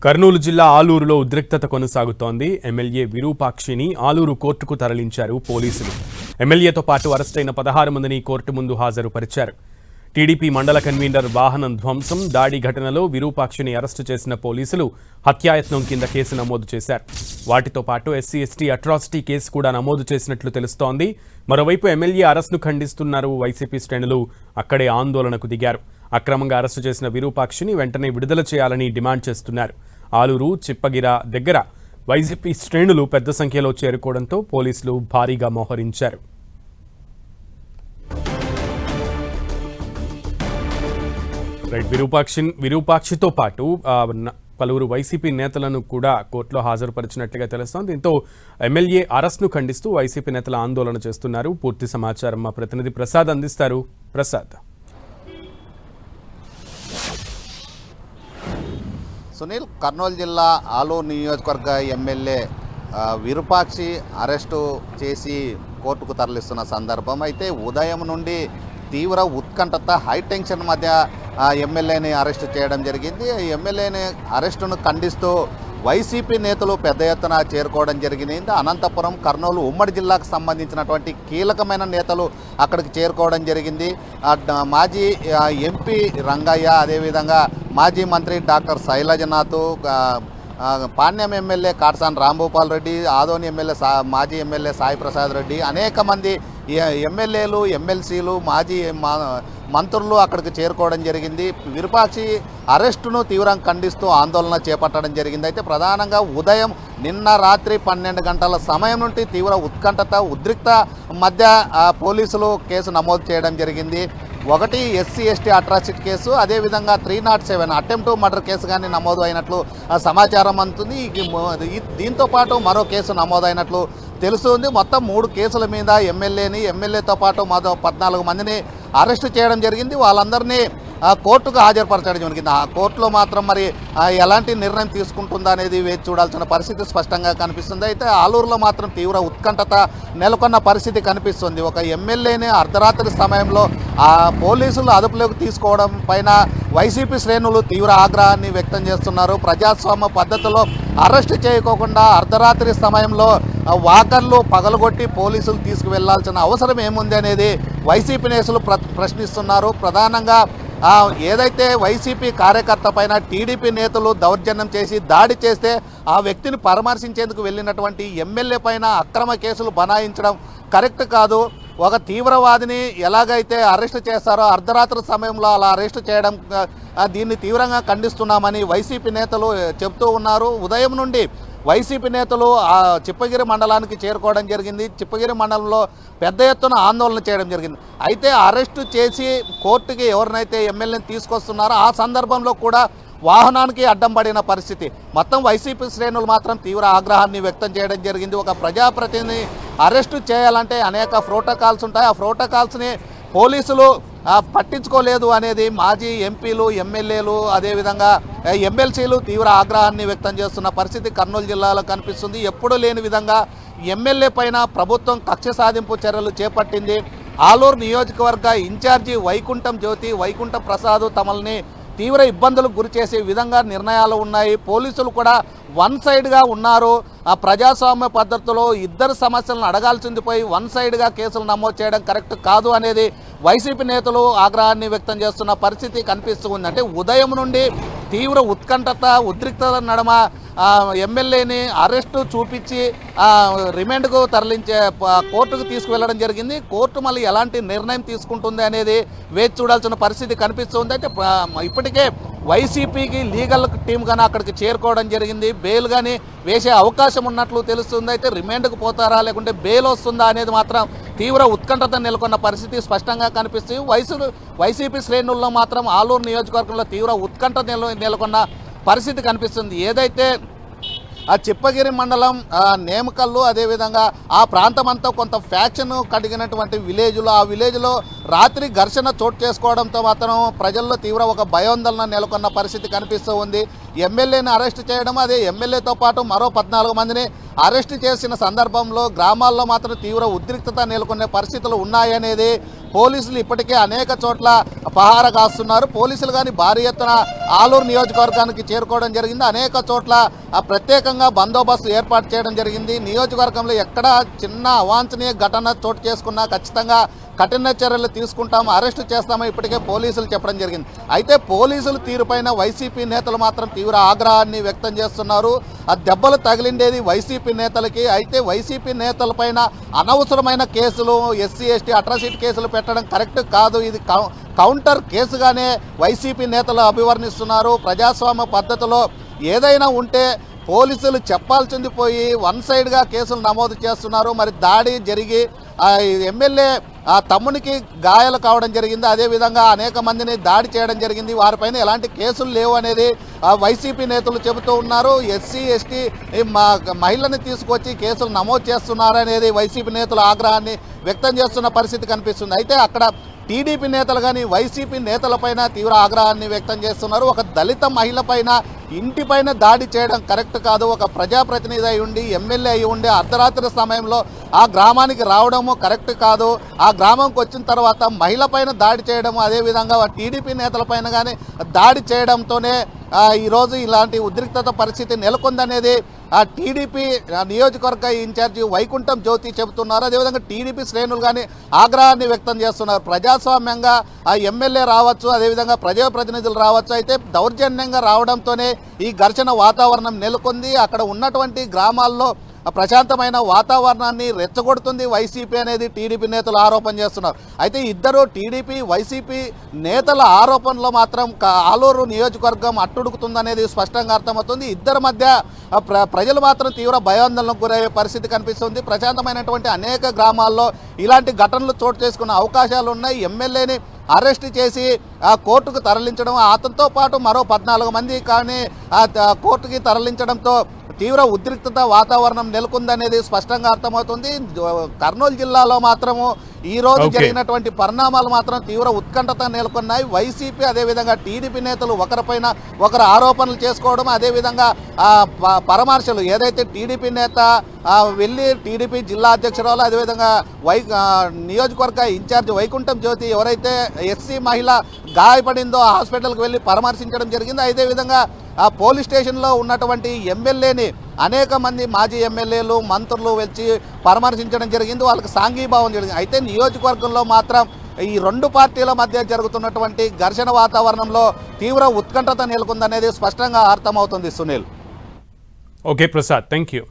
కర్నూలు జిల్లా ఆలూరులో ఉద్రిక్తత కొనసాగుతోంది. ఎమ్మెల్యే విరూపాక్షిని ఆలూరు కోర్టుకు తరలించారు పోలీసులు. ఎమ్మెల్యేతో పాటు అరెస్టైన 16 మందిని కోర్టు ముందు హాజరుపరిచారు. టీడీపీ మండల కన్వీనర్ వాహనం ధ్వంసం, దాడి ఘటనలో విరూపాక్షిని అరెస్టు చేసిన పోలీసులు హత్యాయత్నం కింద కేసు నమోదు చేశారు. వాటితో పాటు ఎస్సీ ఎస్టీ అట్రాసిటీ కేసు కూడా నమోదు చేసినట్లు తెలుస్తోంది. మరోవైపు ఎమ్మెల్యే అరెస్టును ఖండిస్తున్నారు వైసీపీ శ్రేణులు. అక్కడే ఆందోళనకు దిగారు. అక్రమంగా అరెస్టు చేసిన విరూపాక్షిని వెంటనే విడుదల చేయాలని డిమాండ్ చేస్తున్నారు. ఆలూరు చిప్పగిర దగ్గర వైసీపీ శ్రేణులు పెద్ద సంఖ్యలో చేరుకోవడంతో పోలీసులు భారీగా మోహరించారు. విరూపాక్షితో పాటు పలువురు వైసీపీ నేతలను కూడా కోర్టులో హాజరుపరిచినట్టుగా తెలుస్తోంది. దీంతో ఎమ్మెల్యే అరెస్ట్ను ఖండిస్తూ వైసీపీ నేతలు ఆందోళన చేస్తున్నారు. పూర్తి సమాచారం మా ప్రతినిధి ప్రసాద్ అందిస్తారు. ప్రసాద్. సునీల్, కర్నూలు జిల్లా ఆలూరు నియోజకవర్గ ఎమ్మెల్యే విరూపాక్షి అరెస్టు చేసి కోర్టుకు తరలిస్తున్న సందర్భం అయితే ఉదయం నుండి తీవ్ర ఉత్కంఠత, హై టెన్షన్ మధ్య ఎమ్మెల్యేని అరెస్టు చేయడం జరిగింది. ఎమ్మెల్యేని అరెస్టును ఖండిస్తూ వైసీపీ నేతలు పెద్ద ఎత్తున చేరుకోవడం జరిగింది. అనంతపురం, కర్నూలు ఉమ్మడి జిల్లాకు సంబంధించినటువంటి కీలకమైన నేతలు అక్కడికి చేరుకోవడం జరిగింది. మాజీ ఎంపీ రంగయ్య, అదేవిధంగా మాజీ మంత్రి doctor Sailajanath, Panyam MLA Katasani Rambhupal Reddy, Adoni MLA మాజీ ఎమ్మెల్యే సాయి ప్రసాద్ రెడ్డి, అనేక మంది ఎమ్మెల్యేలు, ఎమ్మెల్సీలు, మాజీ మంత్రులు అక్కడికి చేరుకోవడం జరిగింది. విరూపాక్షి అరెస్టును తీవ్రంగా ఖండిస్తూ ఆందోళన చేపట్టడం జరిగింది. అయితే ప్రధానంగా ఉదయం నిన్న రాత్రి 12 గంటల సమయం నుండి తీవ్ర ఉత్కంఠత, ఉద్రిక్త మధ్య పోలీసులు కేసు నమోదు చేయడం జరిగింది. ఒకటి ఎస్సీ ఎస్టీ అట్రాసిటీ కేసు, అదేవిధంగా 307 అటెంప్ట్ మర్డర్ కేసు కానీ నమోదు అయినట్లు సమాచారం అందుతుంది. దీంతో పాటు మరో కేసు నమోదైనట్లు తెలుస్తుంది. మొత్తం 3 కేసుల మీద ఎమ్మెల్యేతో పాటు మరో 14 మందిని అరెస్టు చేయడం జరిగింది. వాళ్ళందరినీ కోర్టుకు హాజరుపరచడం జరిగింది. ఆ కోర్టులో మాత్రం మరి ఎలాంటి నిర్ణయం తీసుకుంటుందా అనేది వేచి చూడాల్సిన పరిస్థితి స్పష్టంగా కనిపిస్తుంది. అయితే ఆలూరులో మాత్రం తీవ్ర ఉత్కంఠత నెలకొన్న పరిస్థితి కనిపిస్తుంది. ఒక ఎమ్మెల్యేని అర్ధరాత్రి సమయంలో పోలీసులు అదుపులోకి తీసుకోవడం పైన వైసీపీ శ్రేణులు తీవ్ర ఆగ్రహాన్ని వ్యక్తం చేస్తున్నారు. ప్రజాస్వామ్య పద్ధతిలో అరెస్టు చేయకోకుండా అర్ధరాత్రి సమయంలో వాకర్లు పగలగొట్టి పోలీసులు తీసుకువెళ్లాల్సిన అవసరం ఏముంది అనేది వైసీపీ నేతలు ప్రశ్నిస్తున్నారు. ప్రధానంగా ఏదైతే వైసీపీ కార్యకర్త పైన టీడీపీ నేతలు దౌర్జన్యం చేసి దాడి చేస్తే ఆ వ్యక్తిని పరామర్శించేందుకు వెళ్ళినటువంటి ఎమ్మెల్యే పైన అక్రమ కేసులు బనాయించడం కరెక్ట్ కాదు. ఒక తీవ్రవాదిని ఎలాగైతే అరెస్టు చేస్తారో అర్ధరాత్రి సమయంలో అలా అరెస్టు చేయడం, దీన్ని తీవ్రంగా ఖండిస్తున్నామని వైసీపీ నేతలు చెబుతూ ఉన్నారు. ఉదయం నుండి వైసీపీ నేతలు చిప్పగిరి మండలానికి చేరుకోవడం జరిగింది. చిప్పగిరి మండలంలో పెద్ద ఎత్తున ఆందోళన చేయడం జరిగింది. అయితే అరెస్టు చేసి కోర్టుకి ఎవరినైతే ఎమ్మెల్యేని తీసుకొస్తున్నారో ఆ సందర్భంలో కూడా వాహనానికి అడ్డం పడిన పరిస్థితి. మొత్తం వైసీపీ శ్రేణులు మాత్రం తీవ్ర ఆగ్రహాన్ని వ్యక్తం చేయడం జరిగింది. ఒక ప్రజాప్రతినిధిని అరెస్టు చేయాలంటే అనేక ప్రోటోకాల్స్ ఉంటాయి. ఆ ప్రోటోకాల్స్ని పోలీసులు పట్టించుకోలేదు అనేది మాజీ ఎంపీలు, ఎమ్మెల్యేలు, అదేవిధంగా ఎమ్మెల్సీలు తీవ్ర ఆగ్రహాన్ని వ్యక్తం చేస్తున్న పరిస్థితి కర్నూలు జిల్లాలో కనిపిస్తుంది. ఎప్పుడూ లేని విధంగా ఎమ్మెల్యే పైన ప్రభుత్వం కక్ష సాధింపు చర్యలు చేపట్టింది. ఆలూరు నియోజకవర్గ ఇన్ఛార్జి వైకుంఠ ప్రసాద్ తమల్ని తీవ్ర ఇబ్బందులకు గురి చేసే విధంగా నిర్ణయాలు ఉన్నాయి. పోలీసులు కూడా వన్ సైడ్గా ఉన్నారు. ఆ ప్రజాస్వామ్య పద్ధతిలో ఇద్దరు సమస్యలను అడగాల్సింది పోయి వన్ సైడ్గా కేసులు నమోదు చేయడం కరెక్ట్ కాదు అనేది వైసీపీ నేతలు ఆగ్రహాన్ని వ్యక్తం చేస్తున్న పరిస్థితి కనిపిస్తుంది. అంటే ఉదయం నుండి తీవ్ర ఉత్కంఠత, ఉద్రిక్తత నడమ ఎమ్మెల్యేని అరెస్టు చూపించి రిమాండ్కు తరలించే కోర్టుకు తీసుకువెళ్ళడం జరిగింది. కోర్టు మళ్ళీ ఎలాంటి నిర్ణయం తీసుకుంటుంది అనేది వేచి చూడాల్సిన పరిస్థితి కనిపిస్తుంది. అయితే ఇప్పటికే వైసీపీకి లీగల్ టీం కానీ అక్కడికి చేరుకోవడం జరిగింది. బెయిల్ కానీ వేసే అవకాశం ఉన్నట్లు తెలుస్తుంది. అయితే రిమాండ్కు పోతారా లేకుంటే బెయిల్ వస్తుందా అనేది మాత్రం తీవ్ర ఉత్కంఠత నెలకొన్న పరిస్థితి స్పష్టంగా కనిపిస్తుంది. వైసీపీ శ్రేణుల్లో మాత్రం ఆలూరు నియోజకవర్గంలో తీవ్ర ఉత్కంఠ నెలకొన్న పరిస్థితి కనిపిస్తుంది. ఏదైతే ఆ చిప్పగిరి మండలం నేమకల్లు, అదేవిధంగా ఆ ప్రాంతం అంతా కొంత ఫ్యాక్షన్ కలిగినటువంటి విలేజ్లో, ఆ విలేజ్లో రాత్రి ఘర్షణ చోటు చేసుకోవడంతో మాత్రం ప్రజల్లో తీవ్ర ఒక భయోందోళన నెలకొన్న పరిస్థితి కనిపిస్తూ ఉంది. ఎమ్మెల్యేని అరెస్ట్ చేయడం, అదే ఎమ్మెల్యేతో పాటు మరో 14 మందిని అరెస్ట్ చేసిన సందర్భంలో గ్రామాల్లో మాత్రం తీవ్ర ఉద్రిక్తత నెలకొనే పరిస్థితులు ఉన్నాయనేది పోలీసులు ఇప్పటికే అనేక చోట్ల పహారా కాస్తున్నారు. పోలీసులు కానీ భారీ ఎత్తున ఆలూరు నియోజకవర్గానికి చేరుకోవడం జరిగింది. అనేక చోట్ల ప్రత్యేకంగా బందోబస్తు ఏర్పాటు చేయడం జరిగింది. నియోజకవర్గంలో ఎక్కడ చిన్న అవాంఛనీయ ఘటన చోటు చేసుకున్నా ఖచ్చితంగా కఠిన చర్యలు తీసుకుంటాము, అరెస్టు చేస్తామని ఇప్పటికే పోలీసులు చెప్పడం జరిగింది. అయితే పోలీసుల తీరుపైన వైసీపీ నేతలు మాత్రం తీవ్ర ఆగ్రహాన్ని వ్యక్తం చేస్తున్నారు. ఆ దెబ్బలు తగిలిండేది వైసీపీ నేతలకి. అయితే వైసీపీ నేతలపైన అనవసరమైన కేసులు, ఎస్సీ ఎస్టీ అట్రాసిటీ కేసులు పెట్టడం కరెక్ట్ కాదు. ఇది కౌంటర్ కేసుగానే వైసీపీ నేతలు అభివర్ణిస్తున్నారు. ప్రజాస్వామ్య పద్ధతిలో ఏదైనా ఉంటే పోలీసులు చెప్పాల్సింది పోయి వన్ సైడ్గా కేసులు నమోదు చేస్తున్నారు. మరి దాడి జరిగి ఎమ్మెల్యే తమ్మునికి గాయాలు కావడం జరిగింది. అదేవిధంగా అనేక మందిని దాడి చేయడం జరిగింది. వారిపైన ఎలాంటి కేసులు లేవు అనేది వైసీపీ నేతలు చెబుతూ ఉన్నారు. ఎస్సీ ఎస్టీ మహిళని తీసుకొచ్చి కేసులు నమోదు చేస్తున్నారు అనేది వైసీపీ నేతలు ఆగ్రహాన్ని వ్యక్తం చేస్తున్న పరిస్థితి కనిపిస్తుంది. అయితే అక్కడ టీడీపీ నేతలు కానీ వైసీపీ నేతలపైన తీవ్ర ఆగ్రహాన్ని వ్యక్తం చేస్తున్నారు. ఒక దళిత మహిళ పైన ఇంటిపైన దాడి చేయడం కరెక్ట్ కాదు. ఒక ప్రజాప్రతినిధి అయి ఉండి ఎమ్మెల్యే అయి ఉండి అర్ధరాత్రి సమయంలో ఆ గ్రామానికి రావడము కరెక్ట్ కాదు. ఆ గ్రామంకి వచ్చిన తర్వాత మహిళ పైన దాడి చేయడము, అదేవిధంగా టీడీపీ నేతలపైన కానీ దాడి చేయడంతోనే ఈరోజు ఇలాంటి ఉద్రిక్తత పరిస్థితి నెలకొందనేది టీడీపీ నియోజకవర్గ ఇన్ఛార్జి వైకుంఠం జ్యోతి చెబుతున్నారు. అదేవిధంగా టీడీపీ శ్రేణులు కానీ ఆగ్రహాన్ని వ్యక్తం చేస్తున్నారు. ప్రజాస్వామ్యంగా ఎమ్మెల్యే రావచ్చు, అదేవిధంగా ప్రజాప్రతినిధులు రావచ్చు. అయితే దౌర్జన్యంగా రావడంతోనే ఈ ఘర్షణ వాతావరణం నెలకొంది. అక్కడ ఉన్నటువంటి గ్రామాల్లో ప్రశాంతమైన వాతావరణాన్ని రెచ్చగొడుతుంది వైసీపీ అనేది టీడీపీ నేతలు ఆరోపణ చేస్తున్నారు. అయితే ఇద్దరు టీడీపీ వైసీపీ నేతల ఆరోపణలో మాత్రం ఆలూరు నియోజకవర్గం అట్టుడుకుతుందనేది స్పష్టంగా అర్థమవుతుంది. ఇద్దరి మధ్య ప్రజలు మాత్రం తీవ్ర భయాందోళనకు గురయ్యే పరిస్థితి కనిపిస్తుంది. ప్రశాంతమైనటువంటి అనేక గ్రామాల్లో ఇలాంటి ఘటనలు చోటు చేసుకునే అవకాశాలు ఉన్నాయి. ఎమ్మెల్యేని అరెస్ట్ చేసి కోర్టుకు తరలించడం, అతనితో పాటు మరో 14 మంది కానీ కోర్టుకి తరలించడంతో తీవ్ర ఉద్రిక్తత వాతావరణం నెలకొందనేది స్పష్టంగా అర్థమవుతుంది. కర్నూలు జిల్లాలో మాత్రము ఈ రోజు జరిగినటువంటి పరిణామాలు మాత్రం తీవ్ర ఉత్కంఠత నెలకొన్నాయి. వైసీపీ అదేవిధంగా టీడీపీ నేతలు ఒకరిపైన ఒకరు ఆరోపణలు చేసుకోవడం, అదేవిధంగా పరామర్శలు ఏదైతే టీడీపీ నేత వెళ్ళి టీడీపీ జిల్లా అధ్యక్షురాలు అదేవిధంగా నియోజకవర్గ ఇన్ఛార్జ్ వైకుంఠం జ్యోతి ఎవరైతే ఎస్సీ మహిళ గాయపడిందో హాస్పిటల్కి వెళ్ళి పరామర్శించడం జరిగింది. అదేవిధంగా పోలీస్ స్టేషన్లో ఉన్నటువంటి ఎమ్మెల్యేని అనేక మంది మాజీ ఎమ్మెల్యేలు మంత్రులు వచ్చి పరామర్శించడం జరిగింది. వాళ్ళకి సాంఘీభావం జరిగింది. అయితే నియోజకవర్గంలో మాత్రం ఈ రెండు పార్టీల మధ్య జరుగుతున్నటువంటి ఘర్షణ వాతావరణంలో తీవ్ర ఉత్కంఠత నెలకొందనేది స్పష్టంగా అర్థమవుతుంది. Sunil. Okay Prasad, thank you.